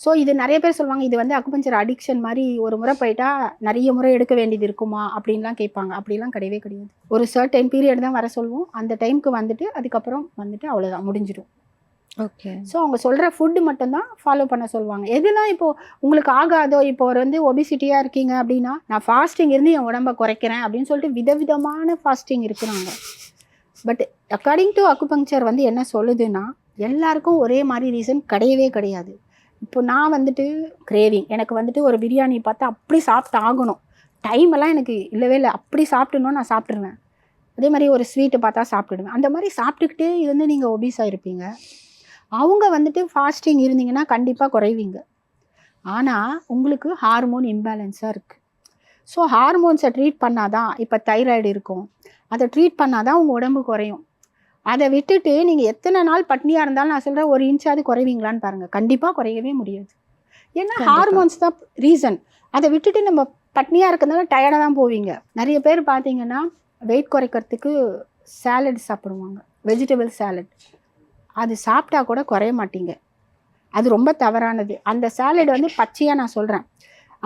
So இது நிறைய பேர் சொல்லுவாங்க, இது வந்து அக்குபஞ்சர் அடிக்ஷன் மாதிரி, ஒரு முறை போயிட்டா நிறைய முறை எடுக்க வேண்டியது இருக்குமா அப்படின்லாம் கேட்பாங்க. அப்படிலாம் கிடையவே கிடையாது. ஒரு சர்டைன் பீரியட் தான் வர சொல்லுவோம். அந்த டைமுக்கு வந்துட்டு அதுக்கப்புறம் வந்துட்டு அவ்வளோதான், முடிஞ்சிடும். ஓகே. ஸோ அவங்க சொல்கிற ஃபுட்டு மட்டும்தான் ஃபாலோ பண்ண சொல்லுவாங்க. எதுலாம் இப்போது உங்களுக்கு ஆகாதோ, இப்போ ஒரு வந்து ஒபிசிட்டியாக இருக்கீங்க அப்படின்னா, நான் ஃபாஸ்டிங் இருந்து என் உடம்பை குறைக்கிறேன் அப்படின்னு சொல்லிட்டு விதவிதமான ஃபாஸ்டிங் இருக்கிறாங்க. பட் அக்கார்டிங் டு அக்குபங்க்சர் வந்து என்ன சொல்லுதுன்னா, எல்லாருக்கும் ஒரே மாதிரி ரீசன் கிடையவே கிடையாது. இப்போ நான் வந்துட்டு கிரேவிங், எனக்கு வந்துட்டு ஒரு பிரியாணி பார்த்தா அப்படி சாப்பிட்டு ஆகணும், டைம் எல்லாம் எனக்கு இல்லவே இல்லை, அப்படி சாப்பிட்டுணும் நான் சாப்பிட்ருவேன். அதே மாதிரி ஒரு ஸ்வீட்டு பார்த்தா சாப்பிட்டுடுவேன். அந்த மாதிரி சாப்பிட்டுக்கிட்டே இருந்து நீங்கள் ஒபீஸாக இருப்பீங்க. அவங்க வந்துட்டு ஃபாஸ்டிங் இருந்தீங்கன்னா கண்டிப்பாக குறைவீங்க. ஆனால் உங்களுக்கு ஹார்மோன் இம்பேலன்ஸாக இருக்குது. ஸோ ஹார்மோன்ஸை ட்ரீட் பண்ணாதான், இப்போ தைராய்டு இருக்கும், அதை ட்ரீட் பண்ணாதான் உங்கள் உடம்பு குறையும். அதை விட்டுட்டு நீங்கள் எத்தனை நாள் பட்னியாக இருந்தாலும் நான் சொல்கிறேன், ஒரு இன்ச்சாவது குறைவீங்களான்னு பாருங்கள். கண்டிப்பாக குறையவே முடியாது. ஏன்னா ஹார்மோன்ஸ் தான் ரீசன். அதை விட்டுட்டு நம்ம பட்னியாக இருக்கிறதுனால டயர்டாக தான் போவீங்க. நிறைய பேர் பார்த்தீங்கன்னா வெயிட் குறைக்கிறதுக்கு சாலட் சாப்பிடுவாங்க, வெஜிடபிள் சாலட். அது சாப்பிட்டா கூட குறைய மாட்டீங்க. அது ரொம்ப தவறானது. அந்த சாலட் வந்து பச்சையாக நான் சொல்கிறேன்,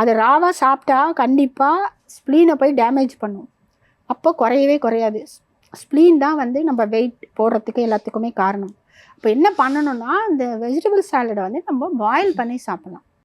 அது ராவாக சாப்பிட்டா கண்டிப்பாக ஸ்ப்ளீனை போய் டேமேஜ் பண்ணும். அப்போ குறையவே குறையாது. ஸ்ப்ளீன் தான் வந்து நம்ம வெயிட் போடுறதுக்கு எல்லாத்துக்குமே காரணம். இப்போ என்ன பண்ணணும்னா, இந்த வெஜிடபிள் சாலடை வந்து நம்ம பாயில் பண்ணி சாப்பிட்லாம்.